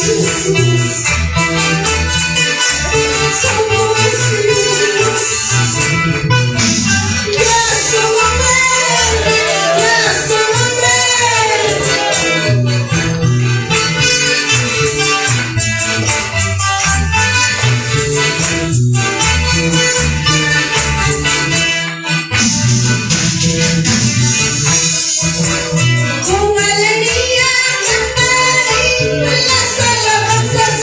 Con alegría cantaré las alabanzas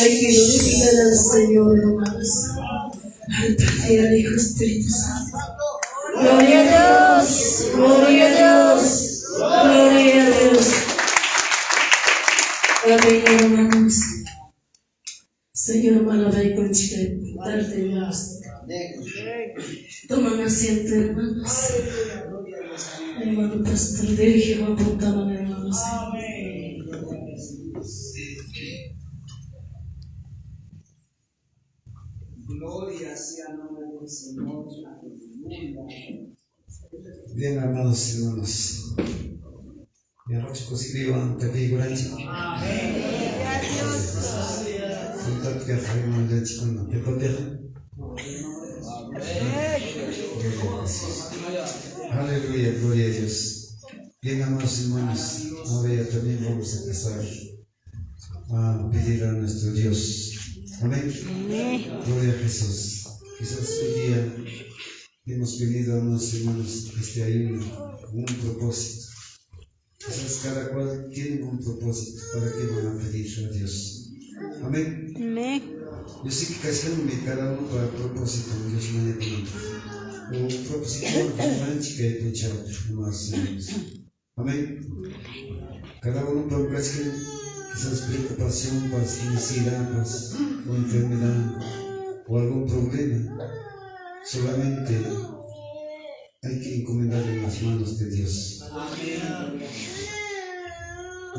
Hay que glorificar al Señor, hermanos. Al Padre, al Hijo, Espíritu Santo. Gloria a Dios, gloria a Dios, gloria a Dios. Amén, hermanos. Señor, amado y conchita, darte más. Toman asiento, hermanos. Hermano pastor, dirige a apuntaban, hermanos. Gloria sea el nombre del Señor. Bien, amados hermanos. Y ahora chicos, si vivan, te pido gracias. Amén. Contar que haremos de chicos, no te proteja. Aleluya, gloria a Dios. Bien, amados hermanos, ahora también vamos a empezar a pedir a nuestro Dios. Amén. Gloria a Jesús. Quizás hoy día hemos venido, amados hermanos, a este ayuno con un propósito. Quizás cada cual tiene un propósito para que van a pedir a Dios. Amén. Yo sé que casi cada uno para propósito, Dios me ha o propósito de chica y pinchado, amados hermanos. Amén. Cada uno para quizás preocupación, necesidad, o enfermedad, o algún problema, solamente hay que encomendar en las manos de Dios.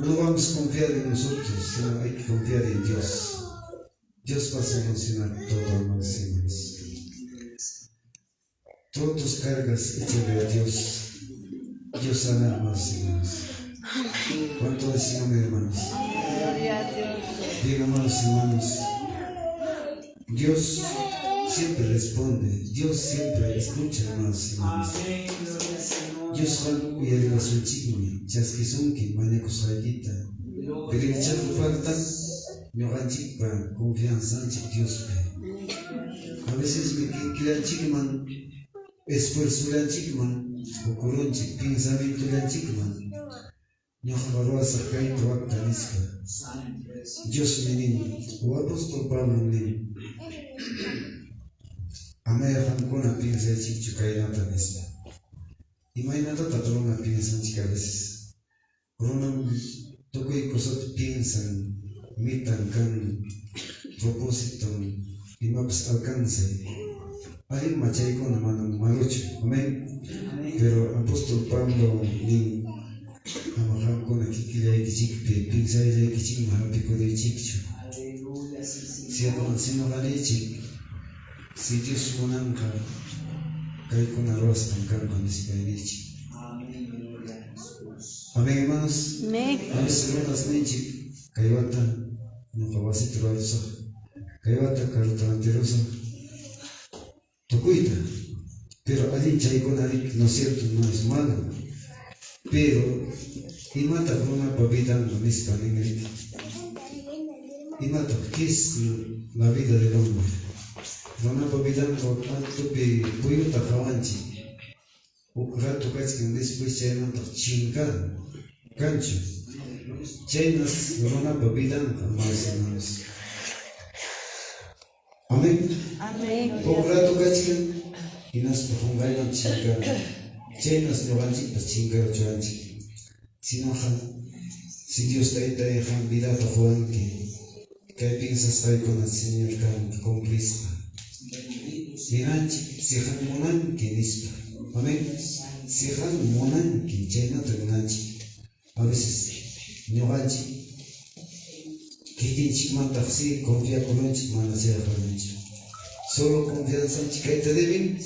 No vamos a confiar en nosotros, sino hay que confiar en Dios. Dios va a solucionar todo, amados hermanos. Todas tus cargas, échale a Dios. Dios hará, amados hermanos. ¿Cuánto decían, hermanos? Gloria a Dios. Bien, amados hermanos, Dios siempre responde, Dios siempre escucha, amados hermanos. Amén, gloria al Señor. Dios cuando cuida su chigmi, chasquizunki, manejo salita, pero el chato falta, no ganchipa, confianza en Dios. A veces me queda chigman, esfuerzo la chigman, o coronchi, pensamiento la chigman. No jabarua sakai proacta nisca. Santo es. Dios me ni, o apóstol Pablo ni. Amaya jancona piensa chichu kainata nisca. Imagínate tatrona piensan chica a veces. Corona toco y cosas piensan, mitan can propósito y maps alcance. Alguien machay con la mano malucho, amén. Pero apóstol Pablo ni amajan con aquí que ya hay que chique, piensa ya hay que chique más pico de chicho. Aleluya, sí, sí. Si no gane chique, si Dios monanca, cae con arroz tan can con despediche. Amén, gloria a Jesús. Amén, hermanos. Amén. A veces unas nechi, cayota, no cabase troazo, cayota, carotalanterosa, tocuita. Pero alguien chay con alguien, no es cierto, no es malo. Pero, y mata con una papita, no es para ni y mata, ¿qué es la vida del hombre? Una papita, no tanto que voy a tajawanchi. O rato que después chay no chingar, cancho. Chaynas, una papita, más hermanos. Amén. Amén. O rato que y nos pongan chingar. Chaynas no van a chingar chuanchi. Si Dios te deja vida a Juan que piensas ahí con el Señor con Cristo. Si han monan que nispa. Amén. Si han monan que chayna terminachi. A veces no ganchi. Que quien chikman taxi confía con un chikman hacia el solo confianza en chica te deben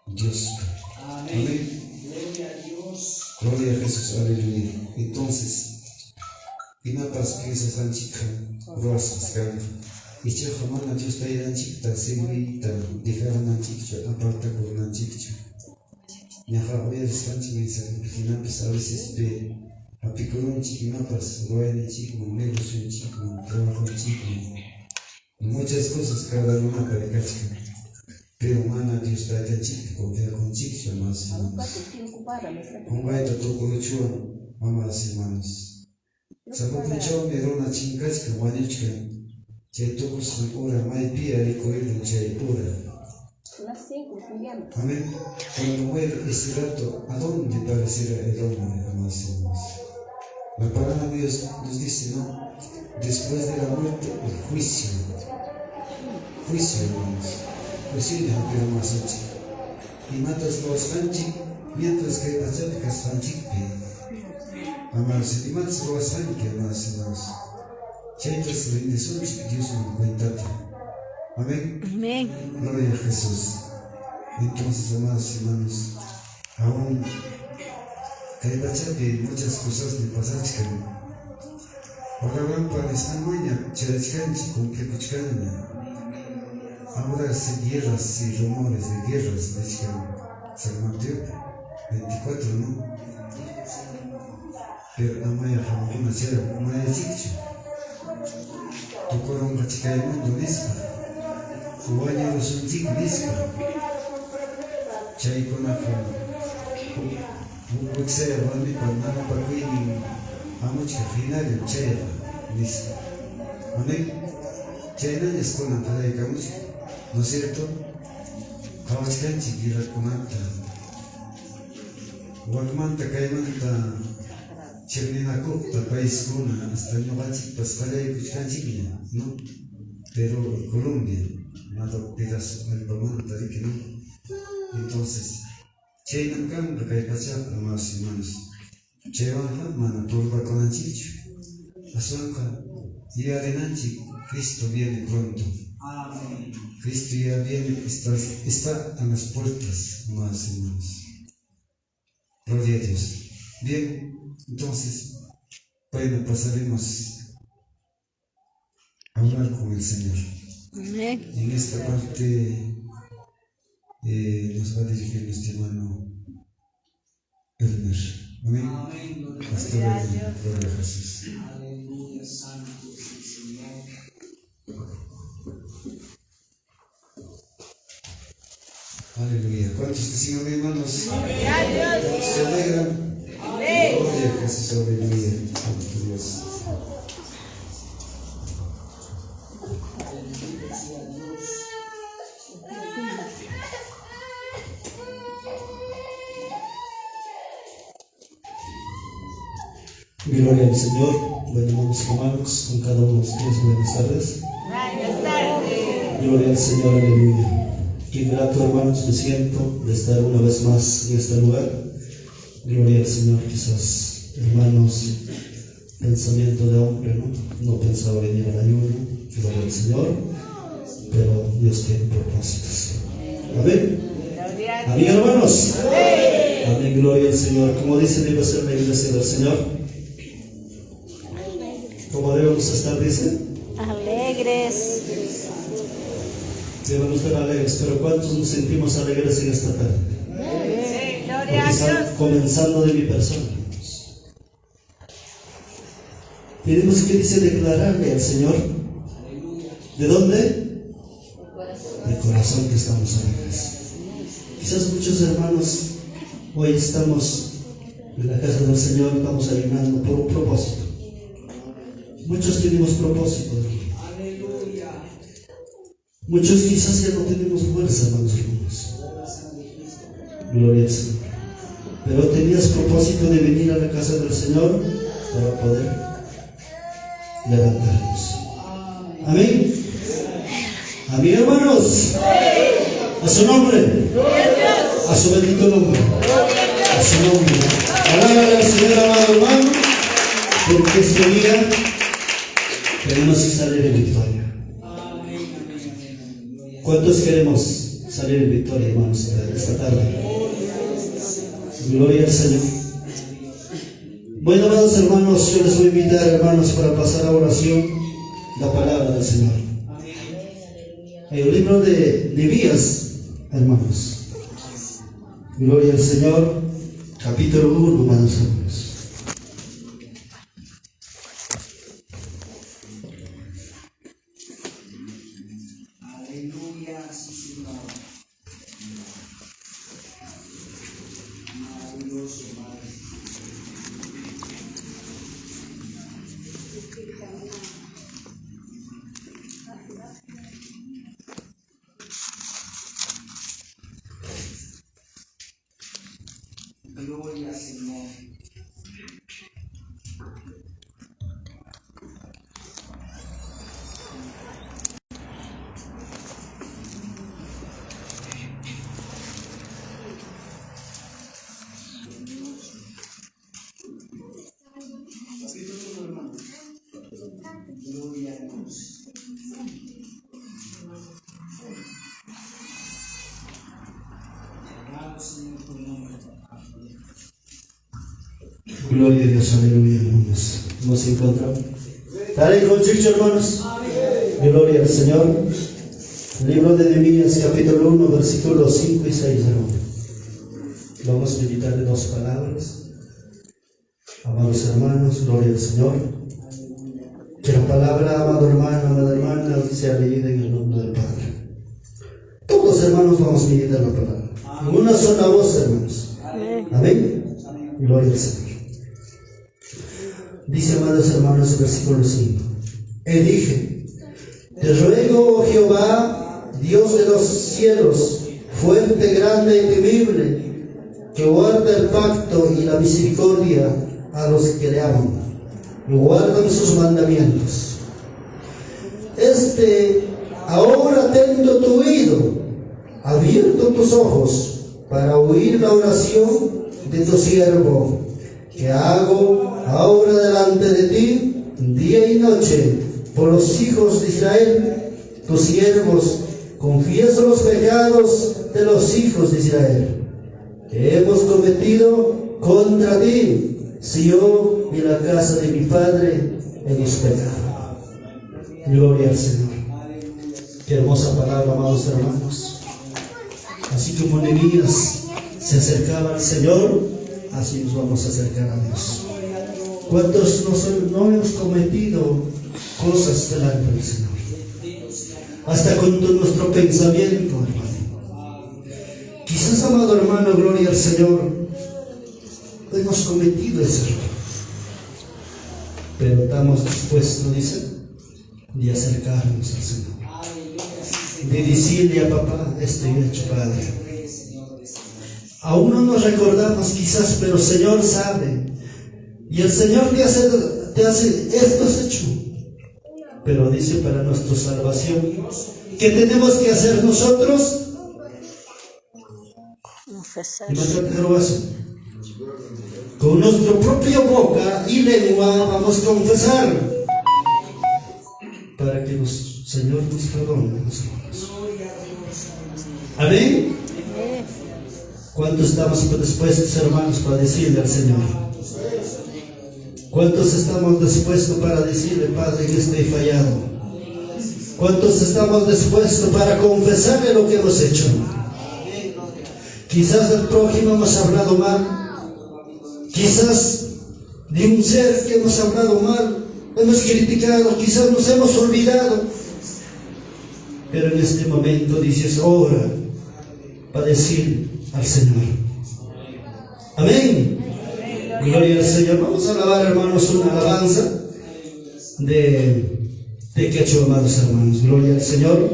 Dios. Amén. Gloria a Dios. Gloria a Jesús, aleluya. Entonces, y no pas piensas en chica, rosas, canto. Y che, jamás Dios te irá en chica, seguida, dejarán en chica, aparta con una chica. Nyaha hoy están chicas, que no pues a veces ve, a picorón chica, no pas, roen chica, negocio chica, trabajo chica. Muchas cosas cada una para chica. Pero mana Dios te irá en chica, confía con chica, más hermanos. Un gaito toco luchua, amados hermanos. Sapo luchua me da una chingas que guanichka. Chay tocos con ora, mai pia y corrido chay ora. Amén. Cuando muere ese rato, ¿a dónde parecerá el hombre, amados hermanos? La palabra de Dios nos dice, ¿no? Después de la muerte, el juicio. Juicio, hermanos. Juicio de la más ancha. Y matas los anchi. Mientras que las chicas van chique, amados, y más lo hacen que amados hermanos. Chaitas bendición Dios me cuenta. Amén. Amén. Gloria a Jesús. Entonces, amados hermanos, aún que muchas cosas me pasan chican. Ahora van para esta mañana, charachicanchi con que cuchcaña. Ahora se guerras y rumores de guerras de chican. San Mateo 24, ¿no? Pero amaya jamuna chera, amaya chicho. Tu coronga chica y mundo nispa. Uwaña los un chico nispa. Chay con afro. Uxea bandi panana paquini. Amuchka finario chaya nispa. Amén. Chayna es con la de camuchka. ¿No es cierto? Kawachkan chiquira con anta. Wagmanta kaimanta chernina copta país kuna hasta no bachi pascala y kuchkanchiknya, ¿no? Pero Colombia, nada pedazo albamanta de que no. Entonces, chaynam kan kai pacha amados hermanos. Chaywanha mana turba con anchicho. Asuanka y arenanchi Cristo viene pronto. Amén. Cristo ya viene, está a las puertas, amados hermanos. Gloria a Dios. Bien, entonces, Bueno, pasaremos a hablar con el Señor. Amén. En esta parte nos va a dirigir nuestro hermano Elmer. Amén. Pastor Elmer, gloria a Jesús. Aleluya, santo es el Señor. Aleluya. ¿Cuántos dicen amén, hermanos? ¿Se alegran? Gloria a Jesús, aleluya. Santo Dios. Bendito sea Dios. Gloria al Señor, benditos hermanos, con cada uno de ustedes, buenas tardes. Gloria al Señor, aleluya. Qué grato, hermanos, me siento de estar una vez más en este lugar. Gloria al Señor. Quizás, hermanos, pensamiento de hombre, no pensaba venir al ayuno. Gloria al Señor, pero Dios tiene propósitos. Amén. Amén, hermanos. Amén, gloria al Señor. Como dice, debe ser la iglesia del Señor. ¿Cómo debemos estar, dice? Alegres. Debemos estar alegres, pero ¿cuántos nos sentimos alegres en esta tarde? Comenzando de mi persona. Tenemos que dice declararle al Señor. ¿De dónde? De corazón que estamos alegres. Quizás muchos hermanos hoy estamos en la casa del Señor, estamos ayunando por un propósito. Muchos tenemos propósito. Aleluya. Muchos quizás ya no tenemos fuerza, hermanos. Gloria al Señor. Pero tenías propósito de venir a la casa del Señor para poder levantarnos. Amén. Amén, hermanos. A su nombre. A su bendito nombre. A su nombre. Alábale al Señor, amado hermano, porque este día tenemos que salir en victoria. ¿Cuántos queremos salir en victoria, hermanos, esta tarde? Gloria al Señor. Bueno, amados hermanos, yo les voy a invitar, hermanos, para pasar a oración la palabra del Señor. El libro de Nehemías, hermanos. Gloria al Señor, capítulo 1, hermanos. Aleluya, sí, Señor. Maravilloso, Padre. Gloria, Señor. Gloria a Dios. Alabado, Señor, tu nombre. Gloria a Dios, aleluya, hermanos. ¿Nos encontramos? ¿Estaré con chicho, hermanos? Gloria al Señor. Libro de Nehemías, capítulo 1, versículos 5 y 6, hermanos. Vamos a meditar de dos palabras. Amados hermanos, gloria al Señor. Que la palabra, amado hermano, amada hermana, sea leída en el nombre del Padre. Todos, hermanos, vamos a meditar la palabra. En una sola voz, hermanos. Amén. Gloria al Señor. Dice, amados hermanos, el versículo 5. Y dije: te ruego, oh Jehová, Dios de los cielos, fuerte, grande y temible, que guarda el pacto y la misericordia a los que le aman y guardan sus mandamientos. Ahora atento tu oído, abierto tus ojos, para oír la oración de tu siervo, que hago ahora delante de ti, día y noche, por los hijos de Israel, tus siervos. Confieso los pecados de los hijos de Israel, que hemos cometido contra ti, si yo y la casa de mi padre hemos pecado. Gloria al Señor. Qué hermosa palabra, amados hermanos. Así como Nehemías se acercaba al Señor, así nos vamos a acercar a Dios. ¿Cuántos no hemos cometido cosas delante del Señor? Hasta con nuestro pensamiento, hermano. Quizás, amado hermano, gloria al Señor, hemos cometido ese error. Pero estamos dispuestos, dice, de acercarnos al Señor. De decirle a papá, estoy hecho, Padre. Aún no nos recordamos quizás, pero el Señor sabe. Y el Señor te hace esto has hecho. Pero dice para nuestra salvación, ¿qué tenemos que hacer nosotros? Imagínate que lo hace. Con nuestra propia boca y lengua vamos a confesar. Para que el Señor nos perdone. Amén. ¿Cuántos estamos dispuestos, hermanos, para decirle al Señor? ¿Cuántos estamos dispuestos para decirle, Padre, que estoy fallado? ¿Cuántos estamos dispuestos para confesarle lo que hemos hecho? Quizás del prójimo hemos hablado mal. Quizás de un ser que hemos hablado mal, hemos criticado, quizás nos hemos olvidado. Pero en este momento dices, ora para decir al Señor. Amén. Gloria al Señor. Vamos a alabar, hermanos, una alabanza de quechua, amados hermanos. Gloria al Señor.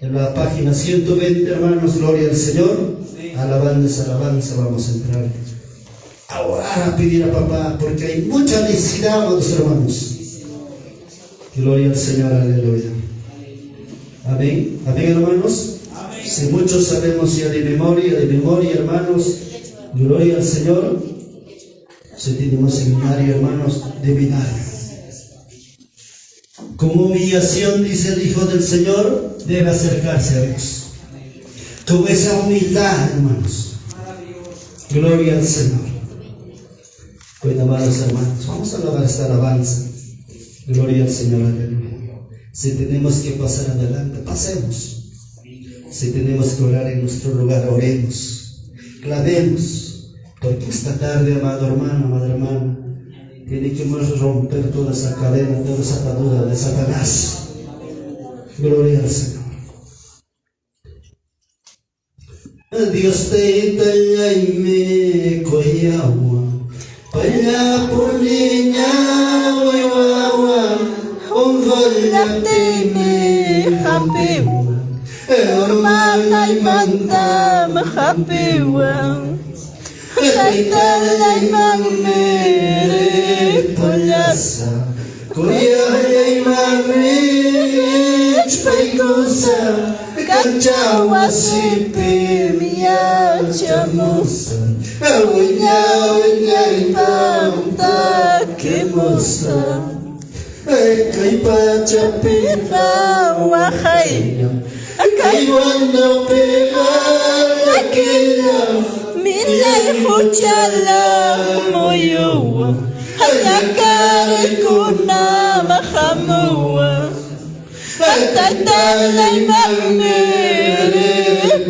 En la página 120, hermanos, gloria al Señor. Alabanza, alabanza, vamos a entrar a orar, a pedir a papá, porque hay mucha necesidad, amados hermanos. Gloria al Señor, aleluya. Amén. Amén, hermanos. Si muchos sabemos ya de memoria, hermanos, gloria al Señor. Si tenemos seminario, hermanos, de binario. Con humillación, dice el Hijo del Señor, debe acercarse a Dios. Con esa humildad, hermanos. Gloria al Señor. Pues, amados hermanos, vamos a alabar esta alabanza. Gloria al Señor, aleluya. Si tenemos que pasar adelante, pasemos. Si tenemos que orar en nuestro lugar, oremos, clamemos, porque esta tarde, amado hermano, amada hermana, tiene que romper toda esa cadena, toda esa atadura de Satanás. Gloria al Señor. Dios te talla y me coyawa, paya pulinya, wawa, onvolate me hampewa. Ormanay manda mahapiwang Kaitalay magmere pulasa Kuyay magmich paikusa Kanchawa sipim ya chamusa Awinya pamta kimusa Kay pachapira wakayam Kay wando pega aquella Minay fuchala moyuwa Halakare kuna mahamuwa Atatalay magmere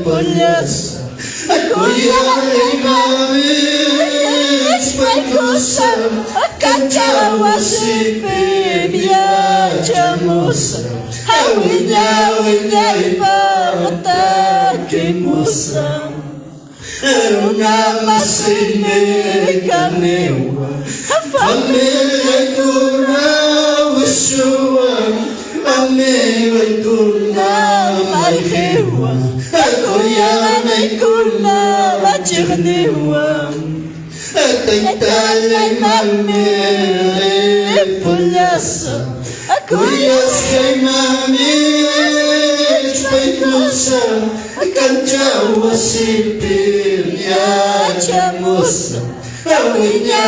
pulyasa Kuyay mamich paikusa Kanchawa sipim ya chamusa Awinya ipatakimusa Eruna masime kanewa Familia kuna wishua Amewa kuna malhewa Akoyana kuna machirnewa Ataitalay mamere pulyasa Kuyas kay mamich paikusa Kanchawa sipir ya chamusa Awinya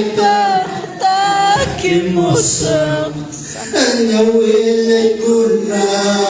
ipatakimusa Anyawilay kuna